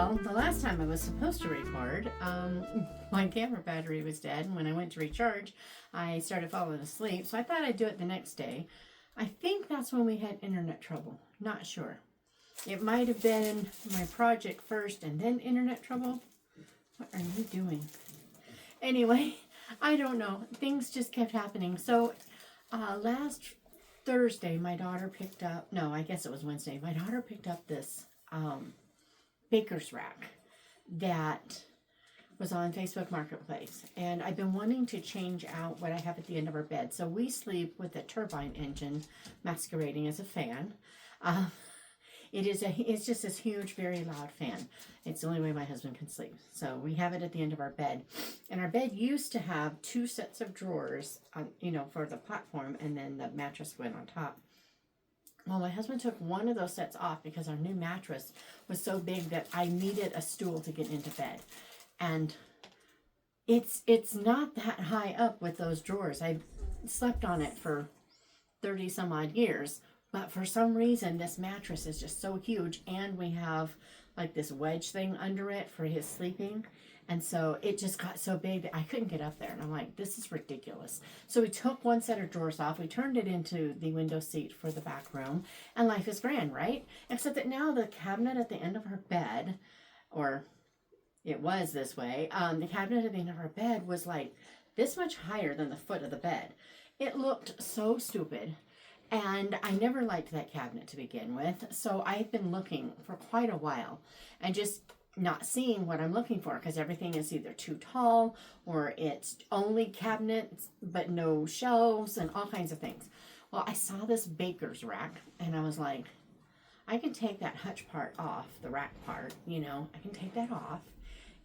Well, the last time I was supposed to record, my camera battery was dead, and when I went to recharge, I started falling asleep, so I thought I'd do it the next day. I think that's when we had internet trouble. Not sure. It might have been my project first and then internet trouble. What are you doing? Anyway, I don't know. Things just kept happening. So, last Thursday, my daughter picked up, no, I guess it was Wednesday, my daughter picked up this baker's rack that was on Facebook Marketplace. And I've been wanting to change out what I have at the end of our bed. So we sleep with a turbine engine masquerading as a fan. It's just this huge, very loud fan. It's the only way my husband can sleep. So we have it at the end of our bed. And our bed used to have two sets of drawers, for the platform, and then the mattress went on top. Well, my husband took one of those sets off because our new mattress was so big that I needed a stool to get into bed. And it's not that high up with those drawers. I've slept on it for 30 some odd years. But for some reason, this mattress is just so huge, and we have like this wedge thing under it for his sleeping. And so it just got so big that I couldn't get up there. And I'm like, this is ridiculous. So we took one set of drawers off. We turned it into the window seat for the back room. And life is grand, right? Except that now the cabinet at the end of our bed, or it was this way, the cabinet at the end of our bed was like this much higher than the foot of the bed. It looked so stupid. And I never liked that cabinet to begin with. So I've been looking for quite a while and just not seeing what I'm looking for, because everything is either too tall or it's only cabinets but no shelves and all kinds of things. Well, I saw this baker's rack and I was like, I can take that hutch part off, the rack part, I can take that off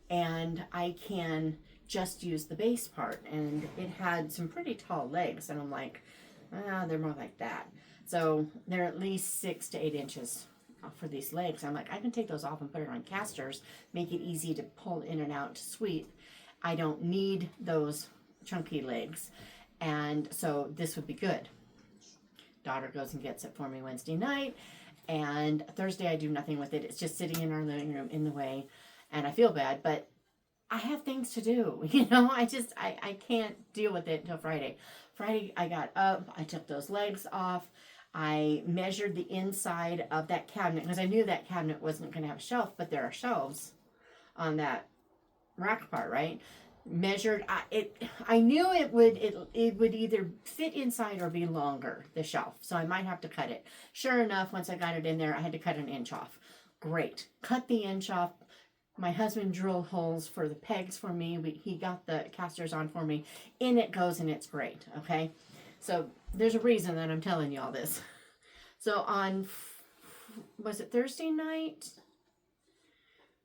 and I can just use the base part. And it had some pretty tall legs, and I'm like, they're more like that. So they're at least 6 to 8 inches for these legs. I'm like, I can take those off and put it on casters, make it easy to pull in and out to sweep. I don't need those chunky legs. And so this would be good. Daughter goes and gets it for me Wednesday night. And Thursday I do nothing with it. It's just sitting in our living room in the way. And I feel bad, but I have things to do. I can't deal with it until Friday. Friday I got up, I took those legs off. I measured the inside of that cabinet because I knew that cabinet wasn't going to have a shelf, but there are shelves on that rack part, right? Measured I knew it would either fit inside or be longer, the shelf. So I might have to cut it. Sure enough, once I got it in there, I had to cut an inch off. Great. Cut the inch off. My husband drilled holes for the pegs for me. He got the casters on for me. In it goes, and it's great, okay? So there's a reason that I'm telling you all this. So on, was it Thursday night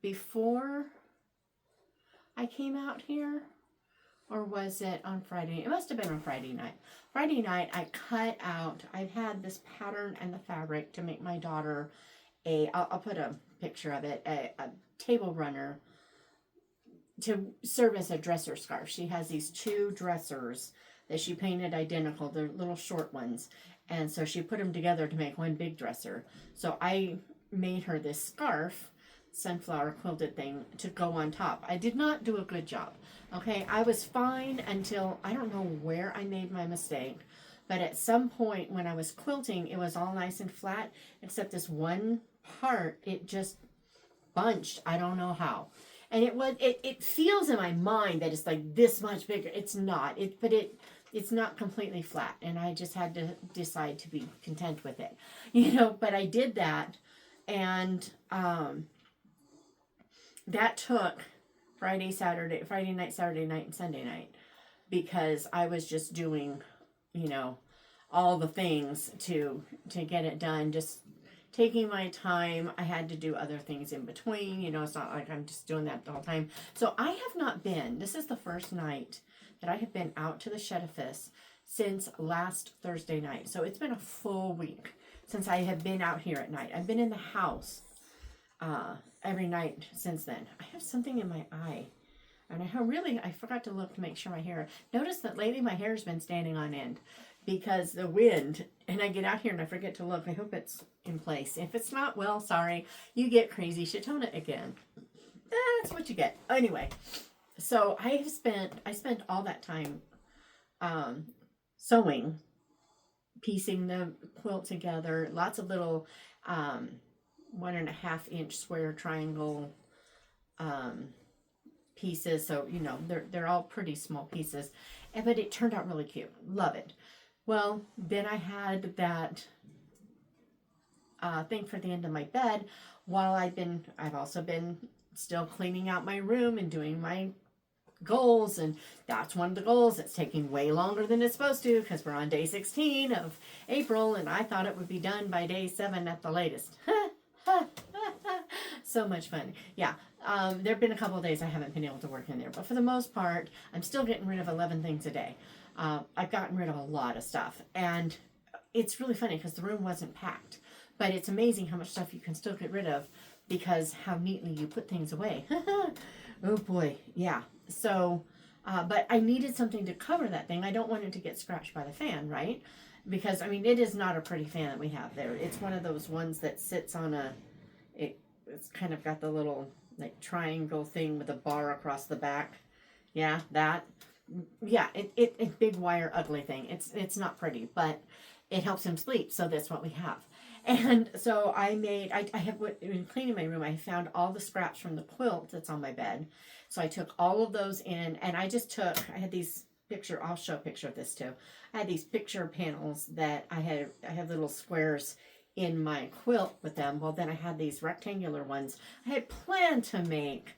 before I came out here? Or was it on Friday? It must have been on Friday night. Friday night, I cut out, I had this pattern and the fabric to make my daughter I'll put a picture of it, a table runner to serve as a dresser scarf. She has these 2 dressers that she painted identical. They're little short ones. And so she put them together to make one big dresser. So I made her this scarf, sunflower quilted thing, to go on top. I did not do a good job. Okay, I was fine until, I don't know where I made my mistake. But at some point when I was quilting, it was all nice and flat, except this one part, it just bunched. I don't know how. And it feels in my mind that it's like this much bigger. It's not. It's not completely flat. And I just had to decide to be content with it. But I did that. And that took Friday night, Saturday night, and Sunday night. Because I was just doing all the things to get it done, just taking my time. I had to do other things in between, it's not like I'm just doing that the whole time. So I have not been, this is the first night that I have been out to the Shedifice since last Thursday night. So it's been a full week since I have been out here at night. I've been in the house every night since then. I have something in my eye. And I forgot to look to make sure my hair. Notice that lately my hair's been standing on end because the wind, and I get out here and I forget to look. I hope it's in place. If it's not, well, sorry. You get crazy Chitona again. that's what you get. Anyway, so I spent all that time sewing, piecing the quilt together, lots of little 1.5 inch square triangle pieces. So, you know, they're all pretty small pieces, but it turned out really cute. Love it. Well, then I had that thing for the end of my bed while I've also been still cleaning out my room and doing my goals, and that's one of the goals. It's taking way longer than it's supposed to because we're on day 16 of April, and I thought it would be done by day 7 at the latest. So much fun. Yeah. There have been a couple of days I haven't been able to work in there, but for the most part, I'm still getting rid of 11 things a day. I've gotten rid of a lot of stuff, and it's really funny because the room wasn't packed, but it's amazing how much stuff you can still get rid of because how neatly you put things away. Oh boy. Yeah. So, but I needed something to cover that thing. I don't want it to get scratched by the fan, right? Because, I mean, it is not a pretty fan that we have there. It's one of those ones that sits on it's kind of got the little, like, triangle thing with a bar across the back. Yeah, that. Yeah, it's big wire ugly thing. It's not pretty, but it helps him sleep, so that's what we have. And so I have, in cleaning my room, I found all the scraps from the quilt that's on my bed. So I took all of those in, and I had these I'll show a picture of this too. I had these picture panels that I have little squares in my quilt with them. Well, then I had these rectangular ones I had planned to make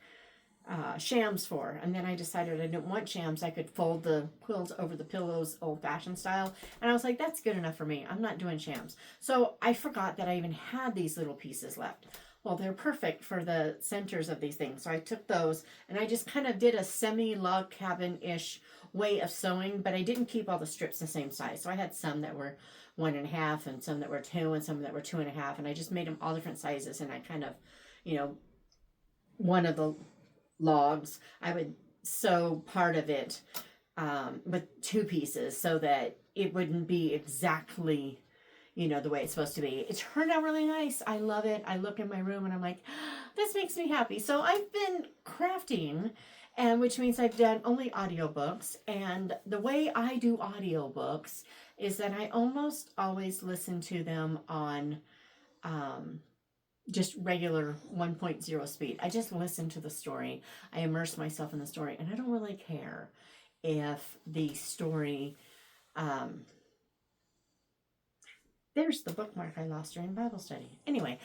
shams for, and then I decided I didn't want shams. I could fold the quilts over the pillows old-fashioned style, and I was like, that's good enough for me. I'm not doing shams. So I forgot that I even had these little pieces left. Well, they're perfect for the centers of these things. So I took those and I just kind of did a semi-log cabin-ish way of sewing, but I didn't keep all the strips the same size. So I had some that were 1.5 and some that were 2 and some that were 2.5, and I just made them all different sizes, and I kind of, you know, one of the logs, I would sew part of it with 2 pieces so that it wouldn't be exactly, you know, the way it's supposed to be. It turned out really nice. I love it. I look in my room and I'm like, this makes me happy. So I've been crafting, and which means I've done only audiobooks. And the way I do audiobooks is that I almost always listen to them on just regular 1.0 speed. I just listen to the story. I immerse myself in the story, and I don't really care if the story there's the bookmark I lost during Bible study. Anyway,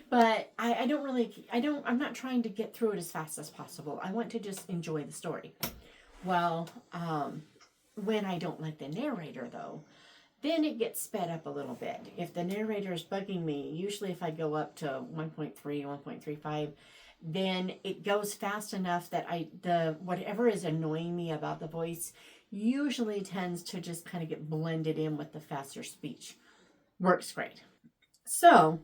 but I'm not trying to get through it as fast as possible. I want to just enjoy the story. Well, when I don't like the narrator, though, then it gets sped up a little bit. If the narrator is bugging me, usually if I go up to 1.3, 1.35, then it goes fast enough that whatever is annoying me about the voice usually tends to just kind of get blended in with the faster speech. Works great. So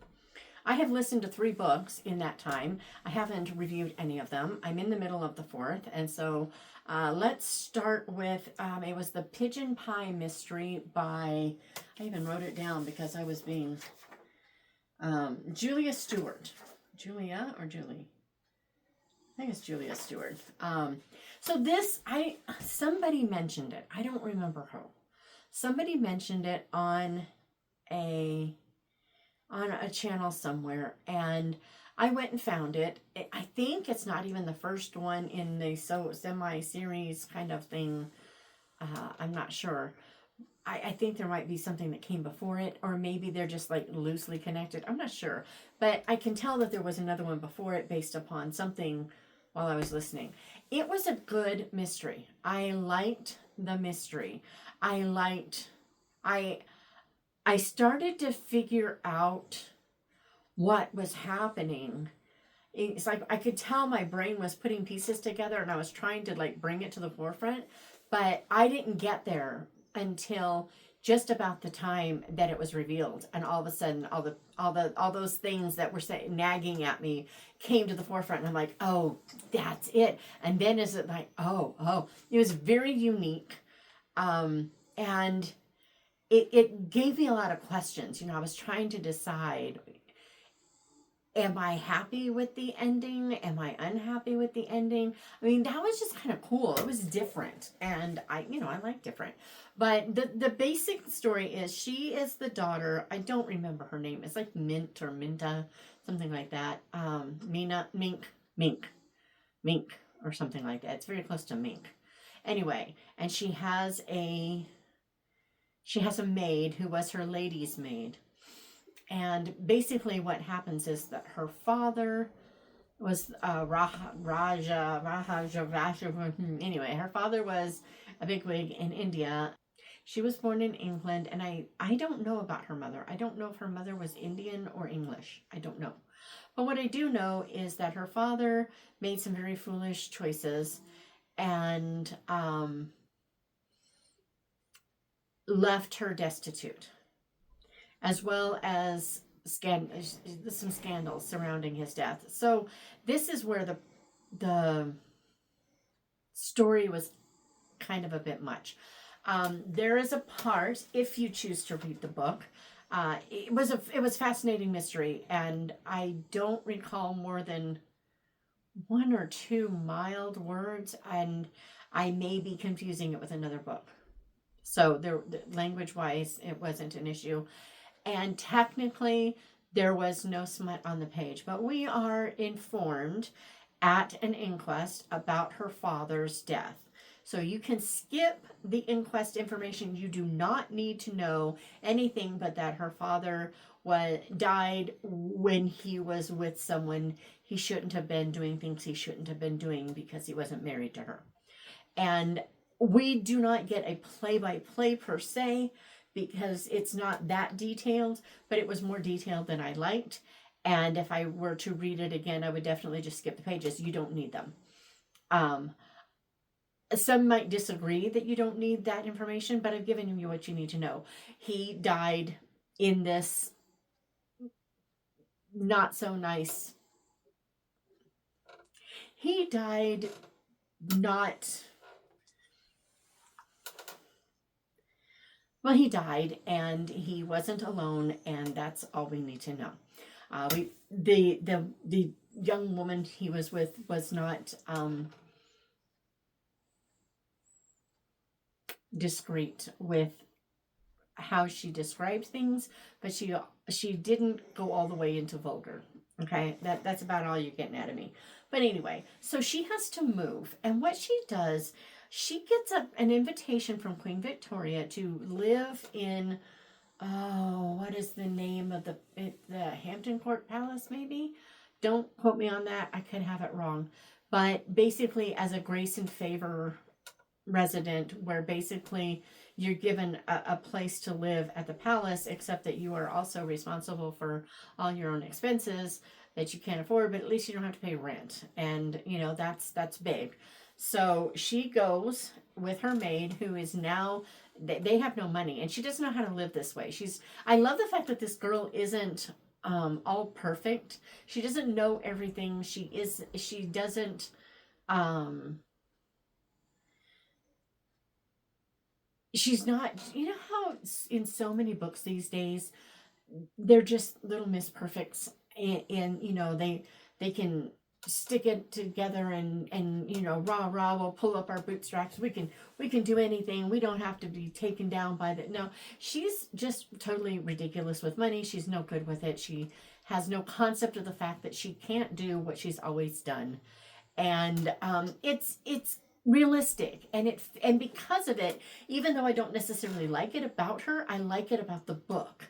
I have listened to 3 books in that time. I haven't reviewed any of them. I'm in the middle of the 4th. And so let's start with, it was the Pigeon Pie Mystery by, I even wrote it down because I was being, Julia Stuart. Julia or Julie? I think it's Julia Stuart. So this, somebody mentioned it. I don't remember who. Somebody mentioned it on a channel somewhere, and I went and found it. I think it's not even the first one in the semi-series kind of thing. I'm not sure. I think there might be something that came before it, or maybe they're just like loosely connected. I'm not sure. But I can tell that there was another one before it based upon something while I was listening. It was a good mystery. I liked the mystery. I started to figure out what was happening. It's like I could tell my brain was putting pieces together, and I was trying to like bring it to the forefront, but I didn't get there until just about the time that it was revealed, and all of a sudden all those things that were nagging at me came to the forefront, and I'm like, oh, that's it. And then is it like, oh, it was very unique, and it gave me a lot of questions. You know, I was trying to decide, am I happy with the ending? Am I unhappy with the ending? I mean, that was just kind of cool. It was different. And I like different. But the basic story is she is the daughter. I don't remember her name. It's like Mint or Minta, something like that. Mink, or something like that. It's very close to Mink. Anyway, and she has a maid who was her lady's maid. And basically what happens is that her father was anyway, her father was a bigwig in India. She was born in England, and I don't know about her mother. I don't know if her mother was Indian or English. I don't know. But what I do know is that her father made some very foolish choices and left her destitute, as well as some scandals surrounding his death. So this is where the story was kind of a bit much. There is a part, if you choose to read the book, it was fascinating mystery, and I don't recall more than one or two mild words, and I may be confusing it with another book. So language wise, it wasn't an issue. And technically, there was no smut on the page, but we are informed at an inquest about her father's death. So you can skip the inquest information. You do not need to know anything but that her father died when he was with someone he shouldn't have been, doing things he shouldn't have been doing because he wasn't married to her. And we do not get a play-by-play per se, because it's not that detailed, but it was more detailed than I liked. And if I were to read it again, I would definitely just skip the pages. You don't need them. Some might disagree that you don't need that information, but I've given you what you need to know. He died in this not so nice. He died not... Well, he died, and he wasn't alone, and that's all we need to know. The young woman he was with was not discreet with how she described things, but she didn't go all the way into vulgar. Okay, that's about all you're getting out of me. But anyway, so she has to move, and what she does, she gets an invitation from Queen Victoria to live in, what is the name of the Hampton Court Palace, maybe? Don't quote me on that. I could have it wrong. But basically as a grace and favor resident, where basically you're given a place to live at the palace, except that you are also responsible for all your own expenses that you can't afford, but at least you don't have to pay rent. And, that's big. So she goes with her maid, who is now, they have no money, and she doesn't know how to live this way. I love the fact that this girl isn't all perfect. She doesn't know everything. She doesn't, she's not, how in so many books these days, they're just little Miss Perfects, and they can stick it together and rah, we'll pull up our bootstraps. We can do anything. We don't have to be taken down by the... No, she's just totally ridiculous with money. She's no good with it. She has no concept of the fact that she can't do what she's always done. And it's realistic, and because of it, even though I don't necessarily like it about her, I like it about the book.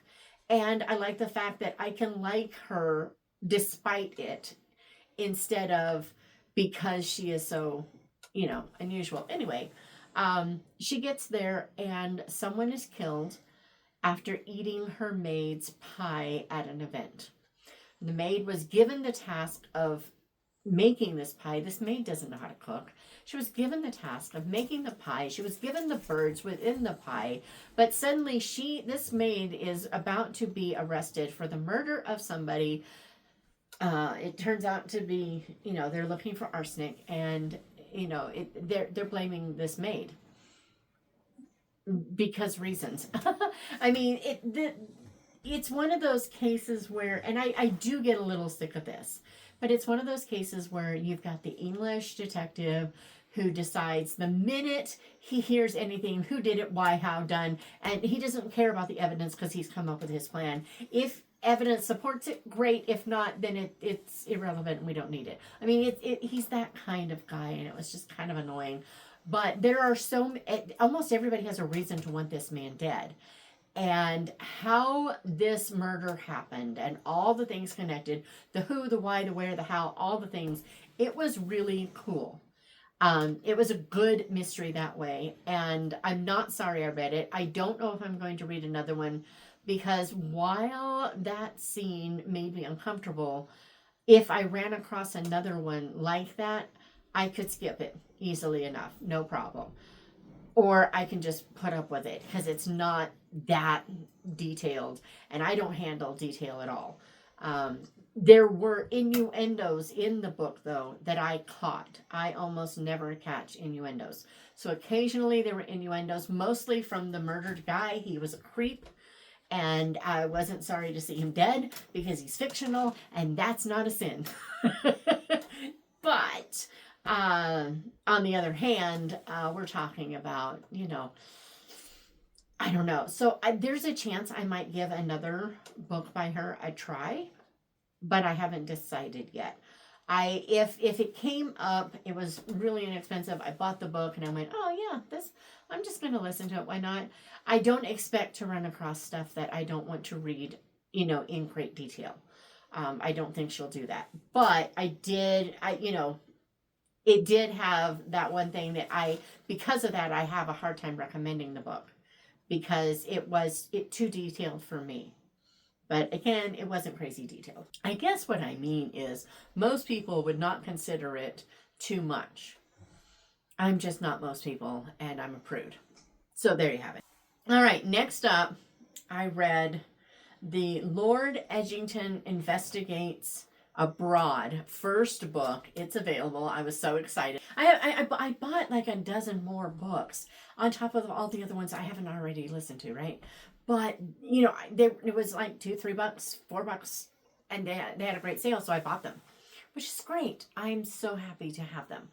And I like the fact that I can like her despite it, instead of because she is so, unusual. Anyway, she gets there, and someone is killed after eating her maid's pie at an event. The maid was given the task of making this pie. This maid doesn't know how to cook. She was given the task of making the pie. She was given the birds within the pie, but suddenly this maid is about to be arrested for the murder of somebody. It turns out to be, they're looking for arsenic, and they're blaming this maid because reasons. I mean, it's one of those cases where, and I do get a little sick of this, but it's one of those cases where you've got the English detective who decides the minute he hears anything, who did it, why, how, done, and he doesn't care about the evidence because he's come up with his plan. If evidence supports it, great. If not, then it's irrelevant and we don't need it. I mean, he's that kind of guy, and it was just kind of annoying. But there are almost everybody has a reason to want this man dead. And how this murder happened and all the things connected, the who, the why, the where, the how, all the things, it was really cool. It was a good mystery that way, and I'm not sorry I read it. I don't know if I'm going to read another one, because while that scene made me uncomfortable, if I ran across another one like that, I could skip it easily enough, no problem. Or I can just put up with it because it's not that detailed, and I don't handle detail at all. There were innuendos in the book, though, that I caught. I almost never catch innuendos. So occasionally there were innuendos, mostly from the murdered guy. He was a creep, and I wasn't sorry to see him dead because he's fictional, and that's not a sin. But on the other hand, we're talking about, I don't know. So there's a chance I might give another book by her a try, but I haven't decided yet. If it came up, it was really inexpensive. I bought the book and I went, oh yeah, I'm just going to listen to it. Why not? I don't expect to run across stuff that I don't want to read, in great detail. I don't think she'll do that. But it did have that one thing that because of that, I have a hard time recommending the book because it was too detailed for me. But again, it wasn't crazy detailed. I guess what I mean is most people would not consider it too much. I'm just not most people, and I'm a prude. So there you have it. All right, next up, I read the Lord Edgington Investigates Abroad first book. It's available. I was so excited. I bought like a dozen more books on top of all the other ones I haven't already listened to, right? But, it was like $2, $3, $4, and they had a great sale, so I bought them, which is great. I'm so happy to have them.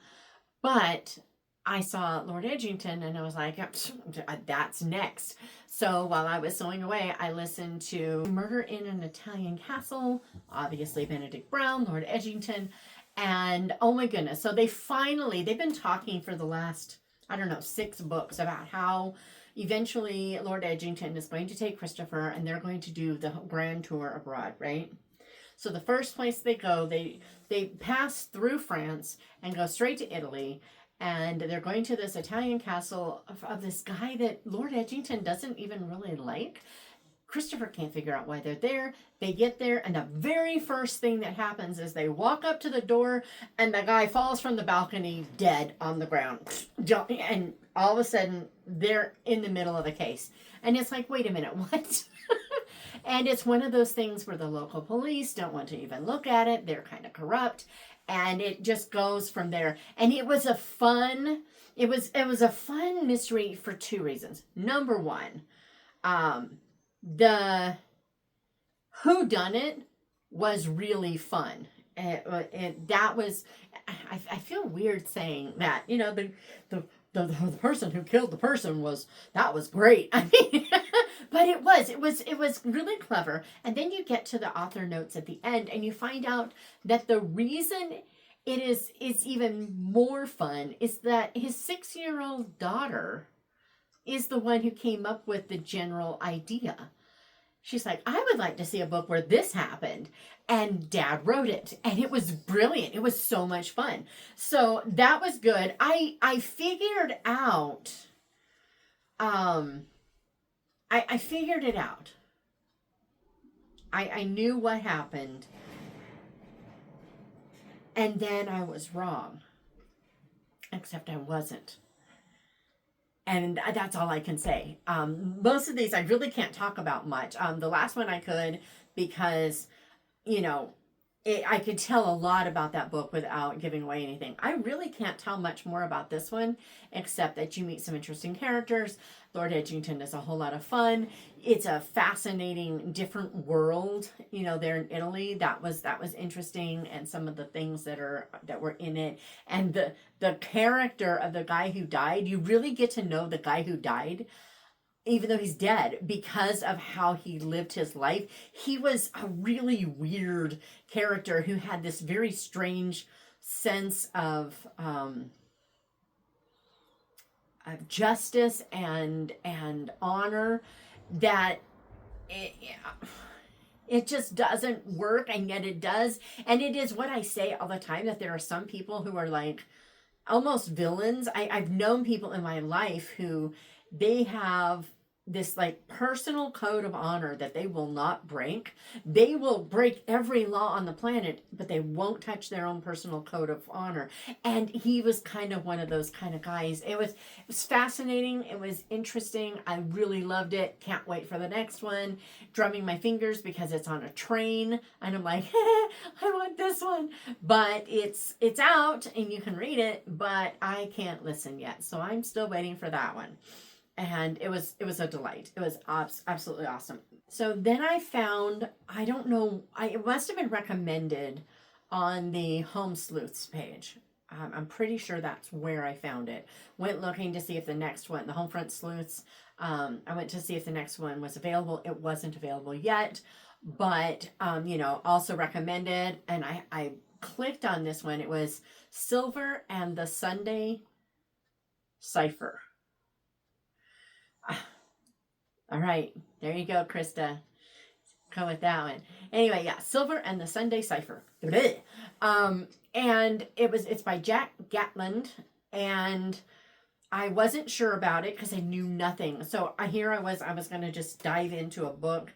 But I saw Lord Edgington, and I was like, that's next. So while I was sewing away, I listened to Murder in an Italian Castle, obviously Benedict Brown, Lord Edgington, and oh my goodness. So they've been talking for the last, 6 books about how eventually Lord Edgington is going to take Christopher and they're going to do the grand tour abroad, right? So the first place they go, they pass through France and go straight to Italy, and they're going to this Italian castle of this guy that Lord Edgington doesn't even really like. Christopher can't figure out why they're there. They get there, and the very first thing that happens is they walk up to the door, and the guy falls from the balcony dead on the ground. And all of a sudden, they're in the middle of a case. And it's like, wait a minute, what? And it's one of those things where the local police don't want to even look at it. They're kind of corrupt. And it just goes from there. And it was a fun mystery for 2 reasons. Number one, the whodunit was really fun. That was, I feel weird saying that, the person who killed the person was great. I mean, but it was really clever. And then you get to the author notes at the end and you find out that the reason it's even more fun is that his 6-year-old daughter is the one who came up with the general idea. She's like, I would like to see a book where this happened. And Dad wrote it. And it was brilliant. It was so much fun. So that was good. I figured out, I figured it out. I knew what happened. And then I was wrong. Except I wasn't. And that's all I can say. Most of these I really can't talk about much. The last one I could because, I could tell a lot about that book without giving away anything. I really can't tell much more about this one, except that you meet some interesting characters. Lord Edgington is a whole lot of fun. It's a fascinating, different world. You know, there in Italy, that was interesting, and some of the things that were in it, and the character of the guy who died. You really get to know the guy who died, even though he's dead, because of how he lived his life. He was a really weird character who had this very strange sense of justice and honor that it just doesn't work, and yet it does. And it is what I say all the time, that there are some people who are like almost villains. I've known people in my life who they have this like personal code of honor that they will not break. They will break every law on the planet, but they won't touch their own personal code of honor. And he was kind of one of those kind of guys. It was fascinating. It was interesting. I really loved it. Can't wait for the next one. Drumming my fingers because it's on a train, and I'm like, I want this one. But it's out and you can read it, but I can't listen yet. So I'm still waiting for that one. And it was a delight. It was absolutely awesome. So then I found, I don't know, it must have been recommended on the Home Sleuths page. I'm pretty sure that's where I found it. Went looking to see if the next one, the Homefront Sleuths, I went to see if the next one was available. It wasn't available yet, but, you know, also recommended. And I clicked on this one. It was Silver and the Sunday Cypher. All right, there you go, Krista. Go with that one. Anyway, yeah, Silver and the Sunday Cypher. And it's by Jack Gatland, and I wasn't sure about it because I knew nothing. So here I was going to just dive into a book.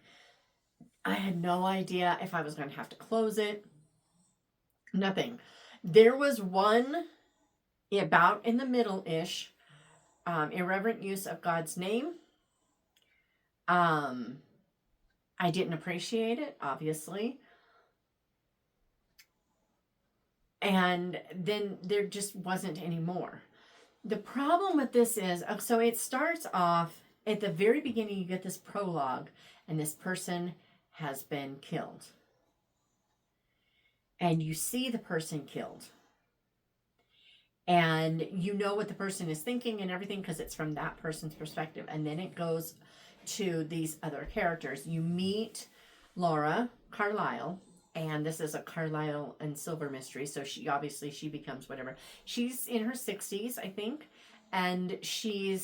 I had no idea if I was going to have to close it. Nothing. There was one about in the middle-ish. Irreverent use of God's name. I didn't appreciate it, obviously. And then there just wasn't any more. The problem with this is, so it starts off at the very beginning, you get this prologue, and this person has been killed. And you see the person killed. And you know what the person is thinking and everything because it's from that person's perspective. And then it goes to these other characters. You meet Laura Carlisle, and this is a Carlisle and Silver mystery. So she becomes whatever. She's in her 60s, I think. And she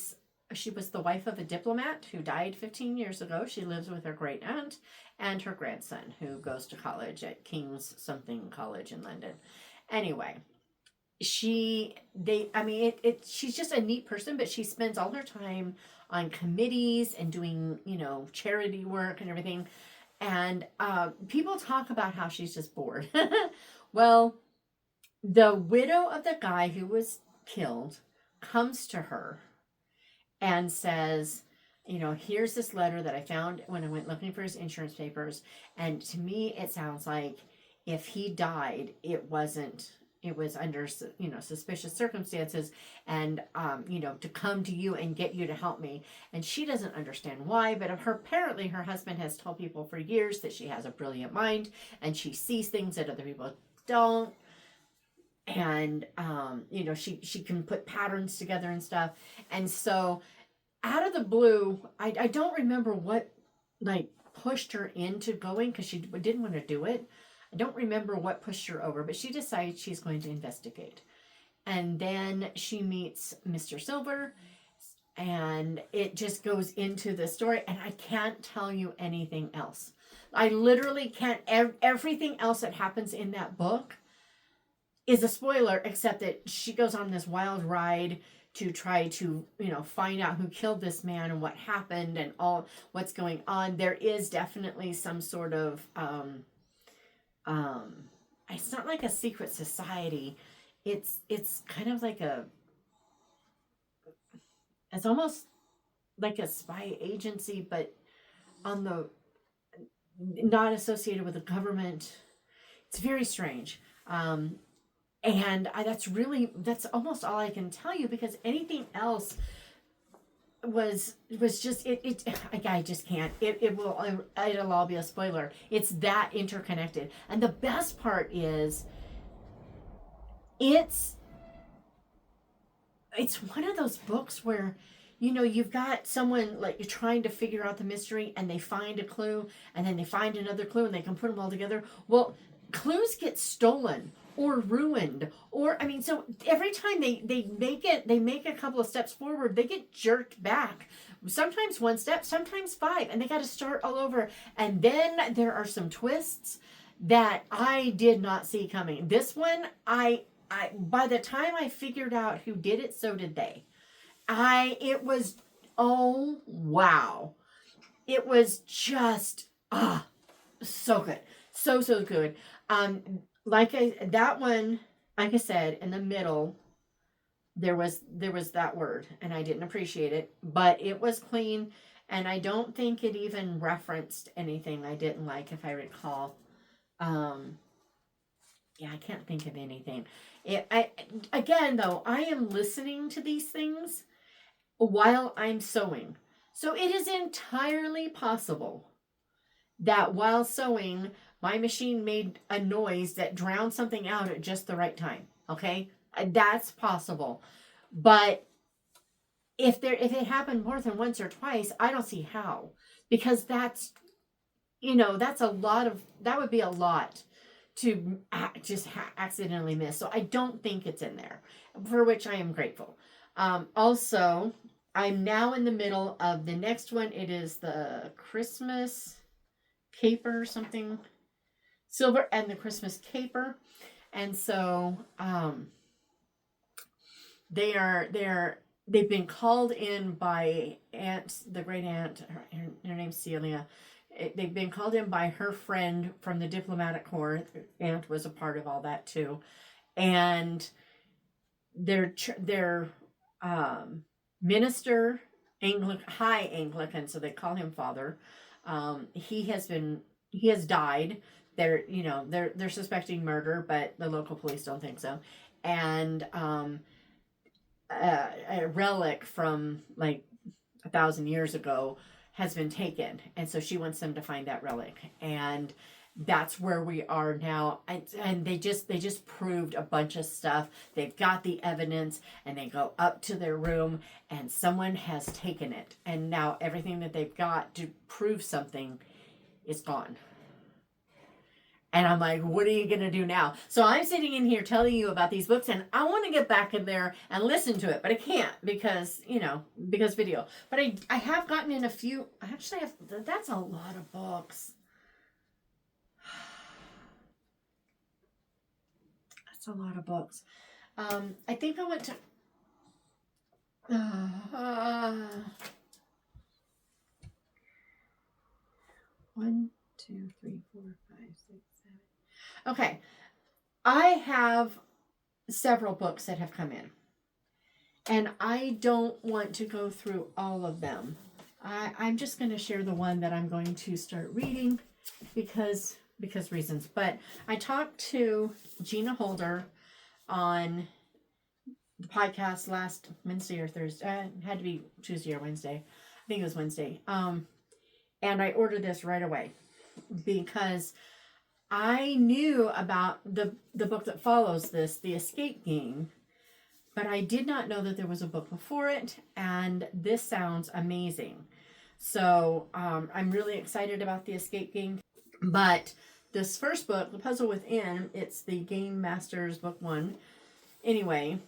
was the wife of a diplomat who died 15 years ago. She lives with her great aunt and her grandson, who goes to college at King's something college in London. Anyway, she's just a neat person, but she spends all her time on committees and doing, you know, charity work and everything. And people talk about how she's just bored. Well, the widow of the guy who was killed comes to her and says, you know, here's this letter that I found when I went looking for his insurance papers. And to me, it sounds like if he died, it was under, you know, suspicious circumstances, and, you know, to come to you and get you to help me. And she doesn't understand why, but apparently her husband has told people for years that she has a brilliant mind and she sees things that other people don't. And, you know, she can put patterns together and stuff. And so out of the blue, I don't remember what, like, pushed her into going, because she didn't want to do it. I don't remember what pushed her over, but she decides she's going to investigate. And then she meets Mr. Silver, and it just goes into the story, and I can't tell you anything else. I literally can't. Everything else that happens in that book is a spoiler, except that she goes on this wild ride to try to, you know, find out who killed this man and what happened and all what's going on. There is definitely some sort of it's not like a secret society. It's kind of like it's almost like a spy agency, but on the not associated with the government. It's very strange. That's almost all I can tell you, because anything else was just I just can't. It'll all be a spoiler. It's that interconnected. And the best part is it's one of those books where, you know, you've got someone, like, you're trying to figure out the mystery, and they find a clue, and then they find another clue, and they can put them all together. Well, clues get stolen or ruined, or, I mean, so every time they make a couple of steps forward, they get jerked back. Sometimes one step, sometimes five, and they got to start all over. And then there are some twists that I did not see coming. This one, I by the time I figured out who did it, so did they. It was, oh wow. It was just, so good. So good. That one, like I said, in the middle, there was that word, and I didn't appreciate it, but it was clean, and I don't think it even referenced anything I didn't like, if I recall. Yeah, I can't think of anything. Again, though, I am listening to these things while I'm sewing. So it is entirely possible that while sewing, my machine made a noise that drowned something out at just the right time. Okay? That's possible. But if it happened more than once or twice, I don't see how. Because that would be a lot to just accidentally miss. So I don't think it's in there, for which I am grateful. Also, I'm now in the middle of the next one. It is the Christmas Caper, something silver, and the Christmas Caper. And so they've been called in by the great aunt, her name's Celia. They've been called in by her friend from the diplomatic corps. Aunt was a part of all that too. And their minister, high Anglican, so they call him Father. He has died. They're suspecting murder, but the local police don't think so. And a relic from like 1,000 years ago has been taken, and so she wants them to find that relic, and that's where we are now. And they just proved a bunch of stuff. They've got the evidence, and they go up to their room, and someone has taken it, and now everything that they've got to prove something is gone. And I'm like, what are you going to do now? So I'm sitting in here telling you about these books, and I want to get back in there and listen to it, but I can't because video. But I have gotten in a few. I actually have, that's a lot of books. That's a lot of books. I think I went to... 1, 2, 3, 4, 5, 6, 7. Okay, I have several books that have come in, and I don't want to go through all of them. I'm just going to share the one that I'm going to start reading because reasons. But I talked to Gina Holder on the podcast last Wednesday or Thursday. It had to be Tuesday or Wednesday. I think it was Wednesday. And I ordered this right away because I knew about the book that follows this, The Escape Game, but I did not know that there was a book before it, and this sounds amazing. So I'm really excited about The Escape Game. But this first book, The Puzzle Within, it's the Game Masters Book 1. Anyway,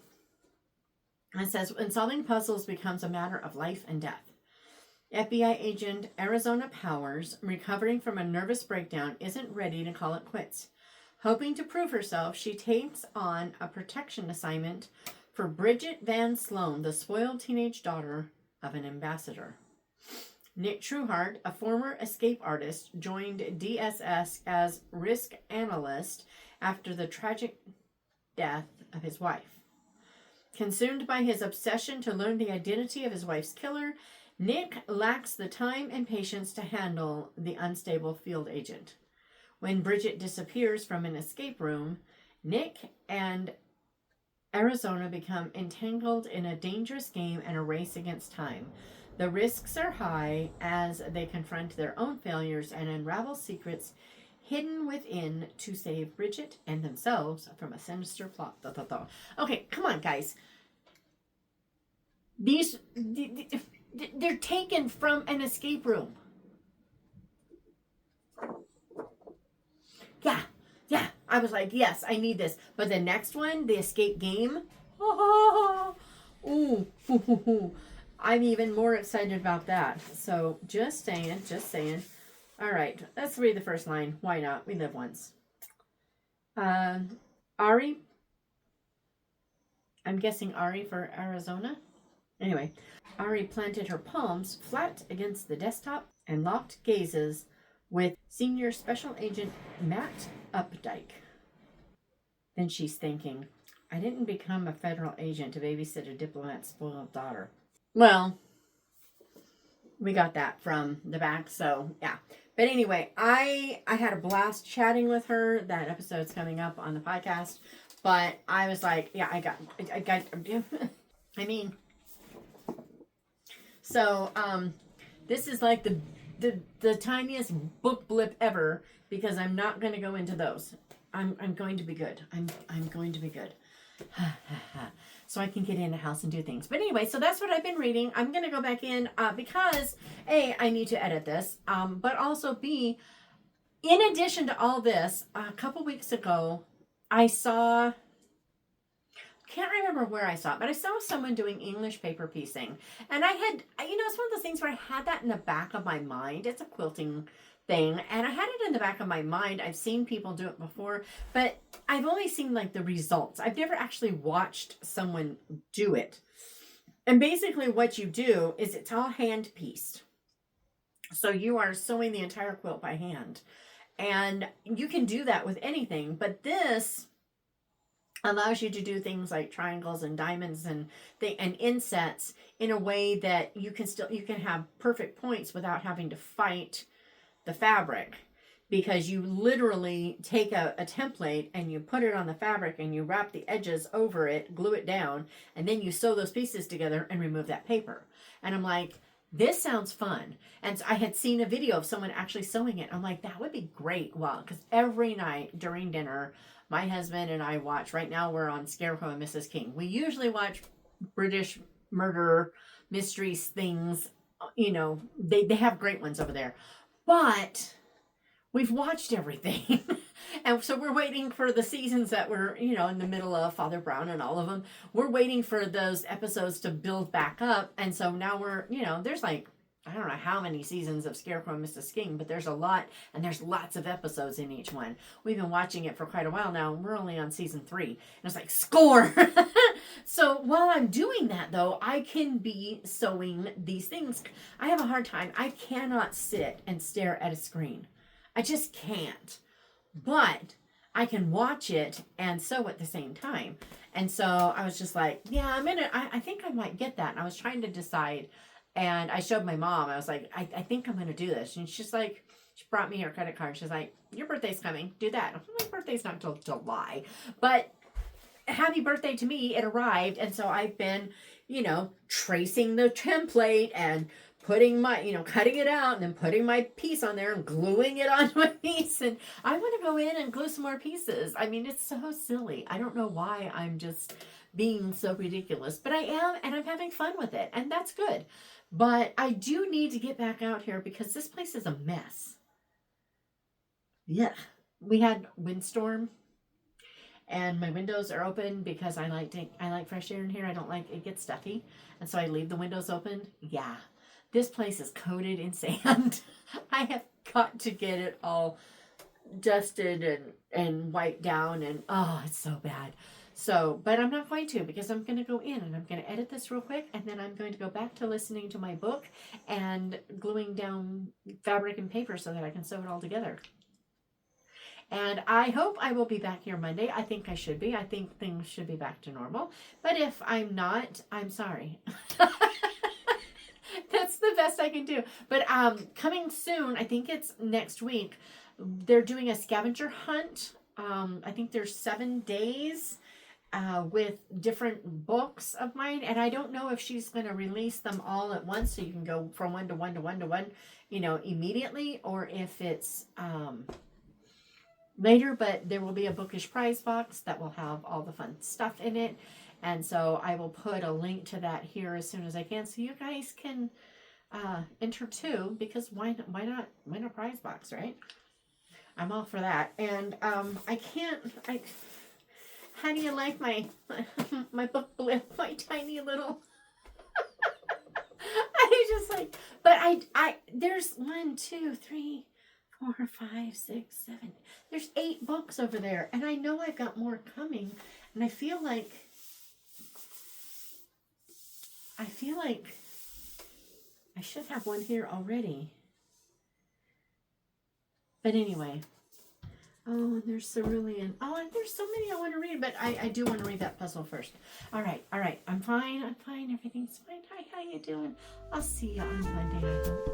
it says, when solving puzzles becomes a matter of life and death. FBI agent Arizona Powers, recovering from a nervous breakdown, isn't ready to call it quits. Hoping to prove herself, she takes on a protection assignment for Bridget Van Sloan, the spoiled teenage daughter of an ambassador. Nick Trueheart, a former escape artist, joined DSS as risk analyst after the tragic death of his wife. Consumed by his obsession to learn the identity of his wife's killer, Nick lacks the time and patience to handle the unstable field agent. When Bridget disappears from an escape room, Nick and Arizona become entangled in a dangerous game and a race against time. The risks are high as they confront their own failures and unravel secrets hidden within to save Bridget and themselves from a sinister plot. Okay, come on, guys. They're taken from an escape room. Yeah. I was like, yes, I need this. But the next one, the escape game. Ooh. I'm even more excited about that. So just saying. All right, let's read the first line. Why not? We live once. Ari. I'm guessing Ari for Arizona. Anyway, Ari planted her palms flat against the desktop and locked gazes with Senior Special Agent Matt Updike. Then she's thinking, I didn't become a federal agent to babysit a diplomat's spoiled daughter. Well, we got that from the back, so yeah. But anyway, I had a blast chatting with her. That episode's coming up on the podcast. But I was like, yeah, I got I mean, so this is like the tiniest book blip ever, because I'm not going to go into those. I'm going to be good. I'm going to be good. So I can get in the house and do things. But anyway, so that's what I've been reading. I'm going to go back in because A, I need to edit this, but also B, in addition to all this, a couple weeks ago, I saw, can't remember where I saw it, but I saw someone doing English paper piecing. And I had, it's one of those things where I had that in the back of my mind. It's a quilting thing, and I had it in the back of my mind. I've seen people do it before, but I've only seen like the results. I've never actually watched someone do it. And basically what you do is it's all hand pieced. So you are sewing the entire quilt by hand. And you can do that with anything, but this allows you to do things like triangles and diamonds and insets in a way that you can have perfect points without having to fight the fabric, because you literally take a template and you put it on the fabric and you wrap the edges over it, glue it down, and then you sew those pieces together and remove that paper. And I'm like, this sounds fun. And so I had seen a video of someone actually sewing it. I'm like, that would be great. Well, because every night during dinner, my husband and I watch, right now we're on Scarecrow and Mrs. King. We usually watch British murder mysteries things. They have great ones over there. But we've watched everything. And so we're waiting for the seasons that we're, in the middle of, Father Brown and all of them. We're waiting for those episodes to build back up. And so now we're, there's like, I don't know how many seasons of Scarecrow and Mrs. King, but there's a lot, and there's lots of episodes in each one. We've been watching it for quite a while now, and we're only on season 3. And it's like, score! So while I'm doing that, though, I can be sewing these things. I have a hard time. I cannot sit and stare at a screen. I just can't. But I can watch it and sew at the same time. And so I was just like, yeah, I think I might get that. And I was trying to decide. And I showed my mom. I was like, I think I'm going to do this. And she's like, she brought me her credit card. She's like, your birthday's coming. Do that. My birthday's not until July. But happy birthday to me. It arrived. And so I've been, tracing the template and putting my, cutting it out and then putting my piece on there and gluing it onto a piece. And I want to go in and glue some more pieces. I mean, it's so silly. I don't know why I'm just being so ridiculous. But I am, and I'm having fun with it. And that's good. But I do need to get back out here because this place is a mess. Yeah. We had windstorm and my windows are open because I like fresh air in here. I don't like it gets stuffy. And so I leave the windows open. Yeah. This place is coated in sand. I have got to get it all dusted and wiped down, and oh, it's so bad. So, but I'm not going to, because I'm going to go in and I'm going to edit this real quick, and then I'm going to go back to listening to my book and gluing down fabric and paper so that I can sew it all together. And I hope I will be back here Monday. I think I should be. I think things should be back to normal. But if I'm not, I'm sorry. That's the best I can do. But coming soon, I think it's next week, They're doing a scavenger hunt. I think there's 7 days with different books of mine, and I don't know if she's going to release them all at once so you can go from one to one to one to one, you know, immediately, or if it's later. But there will be a bookish prize box that will have all the fun stuff in it, and so I will put a link to that here as soon as I can, so you guys can enter too, because why not win a prize box, right? I'm all for that. And how do you like my my book blip, my tiny little I just like, but I there's 1, 2, 3, 4, 5, 6, 7, there's 8 books over there, and I know I've got more coming, and I feel like I should have one here already. But anyway, oh, and there's Cerulean. Oh, and there's so many I want to read, but I do want to read that puzzle first. All right. I'm fine. Everything's fine. Hi, how you doing? I'll see you on Monday, I hope.